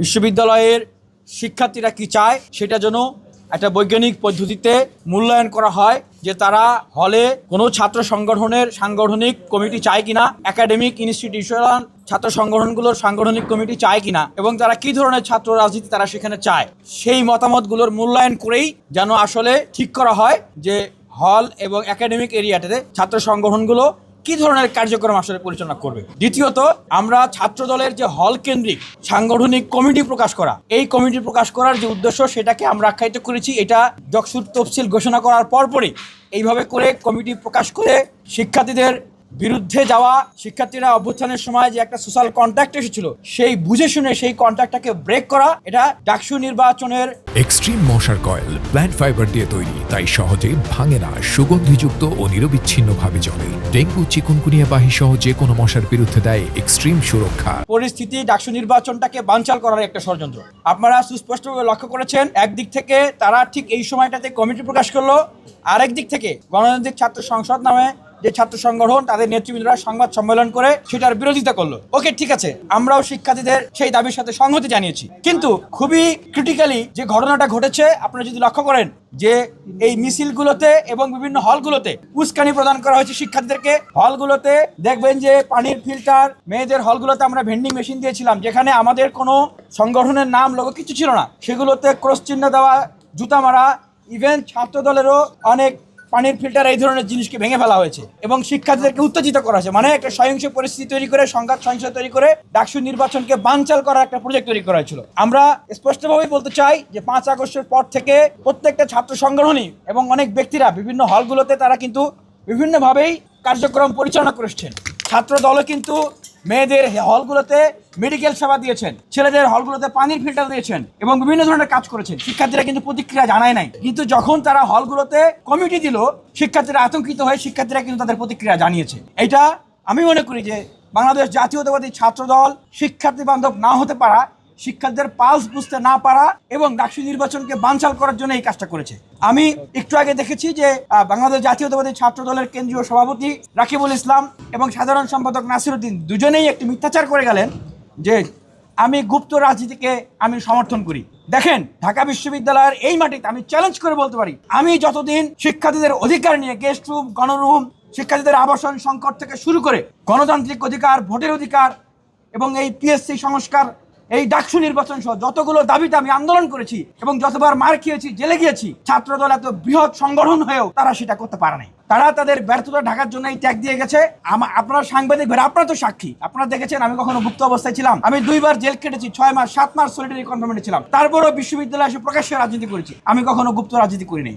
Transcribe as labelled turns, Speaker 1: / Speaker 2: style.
Speaker 1: বিশ্ববিদ্যালয়ের শিক্ষার্থীরা কি চায় সেটা যেন একটা বৈজ্ঞানিক পদ্ধতিতে মূল্যায়ন করা হয়, যে তারা হলে কোনো ছাত্র সংগঠনের সাংগঠনিক কমিটি চায় কিনা, একাডেমিক ইনস্টিটিউশনাল ছাত্র সংগঠনগুলোর সাংগঠনিক কমিটি চায় কিনা, এবং তারা কি ধরনের ছাত্র রাজনীতি তারা সেখানে চায়, সেই মতামতগুলোর মূল্যায়ন করেই যেন আসলে ঠিক করা হয় যে হল এবং একাডেমিক এরিয়াটাতে ছাত্র সংগঠনগুলো কি ধরনের কার্যক্রম আসলে পরিচালনা করবে। দ্বিতীয়ত, আমরা ছাত্র দলের যে হল কেন্দ্রিক সাংগঠনিক কমিটি প্রকাশ করা, এই কমিটি প্রকাশ করার যে উদ্দেশ্য সেটাকে আমরা আখ্যায়িত করেছি। এটা যকসুর তফসিল ঘোষণা করার পরপরই এইভাবে করে কমিটি প্রকাশ করে শিক্ষার্থীদের বিরুদ্ধে যাওয়া, শিক্ষার্থীরা অভ্যুত্থানের সময় যে একটা সোশ্যাল কন্ট্রাক্ট এসেছিল সেই বুঝে শুনে সেই কন্ট্রাক্টটাকে ব্রেক করা, এটা ডাকসু নির্বাচনের
Speaker 2: এক্সট্রিম মশার কয়েল প্ল্যান্ট ফাইবার দিয়ে তৈরি, তাই সহজে ভাঙে না, সুগন্ধিযুক্ত ও নিরবিচ্ছিন্নভাবে জ্বলে। ডেঙ্গু, চিকুনগুনিয়া বাহি সহ যে কোনো মশার বিরুদ্ধে দেয় এক্সট্রিম সুরক্ষা।
Speaker 1: পরিস্থিতি ডাকসু নির্বাচনটাকে বানচাল করার একটা ষড়যন্ত্র। আপনারা সুস্পষ্টভাবে লক্ষ্য করেছেন, একদিক থেকে তারা ঠিক এই সময়টাতে কমিটি প্রকাশ করলো, আরেক দিক থেকে গণতান্ত্রিক ছাত্র সংসদ নামে যে ছাত্র সংগঠন তাদের নেতৃবৃন্দরা সংবাদ সম্মেলন করে সেটার বিরোধিতা করলো। ওকে, ঠিক আছে, আমরাও শিক্ষার্থীদের সেই দাবির সাথে সংহতি জানিয়েছি, কিন্তু খুবই ক্রিটিক্যালি যে ঘটনাটা ঘটেছে আপনারা যদি লক্ষ্য করেন যে এই মিছিলগুলোতে এবং বিভিন্ন হলগুলোতে উস্কানি প্রদান করা হয়েছে শিক্ষার্থীদেরকে। হলগুলোতে দেখবেন যে পানির ফিল্টার, মেয়েদের হলগুলোতে আমরা ভেন্ডিং মেশিন দিয়েছিলাম যেখানে আমাদের কোনো সংগঠনের নাম লোগো কিছু ছিল না, সেগুলোতে ক্রস চিহ্ন দেওয়া, জুতা মারা, ইভেন ছাত্র দলেরও অনেক পানির ফিল্টার, এই ধরনের জিনিসকে ভেঙে ফেলা হয়েছে এবং শিক্ষার্থীদেরকে উত্তেজিত করা হয়েছে। মানে একটা সহিংস পরিস্থিতি তৈরি করে, সংঘাত সহিংসতা তৈরি করে ডাকসু নির্বাচনকে বানচাল করার একটা প্রজেক্ট তৈরি করা হয়েছিল। আমরা স্পষ্টভাবেই বলতে চাই যে 5 আগস্টের পর থেকে প্রত্যেকটা ছাত্র সংগঠনই এবং অনেক ব্যক্তিরা বিভিন্ন হলগুলোতে তারা কিন্তু বিভিন্নভাবেই কার্যক্রম পরিচালনা করেছেন। ছাত্র দলও কিন্তু মেয়েদের হলগুলোতে মেডিকেল সেবা দিয়েছেন, ছেলেদের হলগুলোতে পানির ফিল্টার দিয়েছেন এবং বিভিন্ন ধরনের কাজ করেছেন। শিক্ষার্থীরা কিন্তু প্রতিক্রিয়া জানায় নাই, কিন্তু যখন তারা হলগুলোতে কমিটি দিল শিক্ষার্থীরা আতঙ্কিত হয়ে শিক্ষার্থীরা কিন্তু তাদের প্রতিক্রিয়া জানিয়েছে। এটা আমি মনে করি যে বাংলাদেশ জাতীয়তাবাদী ছাত্র দল শিক্ষার্থী বান্ধব না হতে পারা, শিক্ষার্থীদের পালস বুঝতে না পারা এবং ডাকসু নির্বাচনকে বানচাল করার জন্য এই কাজটা করেছে। আমি একটু আগে দেখেছি যে বাংলাদেশ জাতীয়তাবাদী ছাত্র দলের কেন্দ্রীয় সভাপতি রাকিবুল ইসলাম এবং সাধারণ সম্পাদক নাসিরউদ্দিন দুজনেই একটি মিথ্যাচার করে গেলেন যে আমি গুপ্ত রাজনীতিকে আমি সমর্থন করি। দেখেন, ঢাকা বিশ্ববিদ্যালয়ের এই মাটিতে আমি চ্যালেঞ্জ করে বলতে পারি, আমি যতদিন শিক্ষার্থীদের অধিকার নিয়ে গেস্ট রুম, গণরুম, শিক্ষার্থীদের আবাসন সংকট থেকে শুরু করে গণতান্ত্রিক অধিকার, ভোটের অধিকার এবং এই পিএসসি সংস্কার, এই ডাকসু নির্বাচন সহ যতগুলো দাবিতে আমি আন্দোলন করেছি এবং যতবার মার খেয়েছি, জেলে গিয়েছি, ছাত্রদল এত বৃহৎ সংগঠন হয়েও তারা সেটা করতে পারে নাই। তারা তাদের ব্যর্থতা ঢাকার জন্য এই ত্যাগ দিয়ে গেছে। আপনারা সাংবাদিক ভাই, আপনারা তো সাক্ষী, আপনারা দেখেছেন আমি কখনো গুপ্ত অবস্থায় ছিলাম, আমি 2 বার জেল কেটেছি, 6 মাস 7 মাস সলিটারি কনফাইনমেন্টে ছিলাম, তারপরেও বিশ্ববিদ্যালয়ে এসে প্রকাশ্যে রাজনীতি করেছি, আমি কখনো গুপ্ত রাজনীতি করি নাই।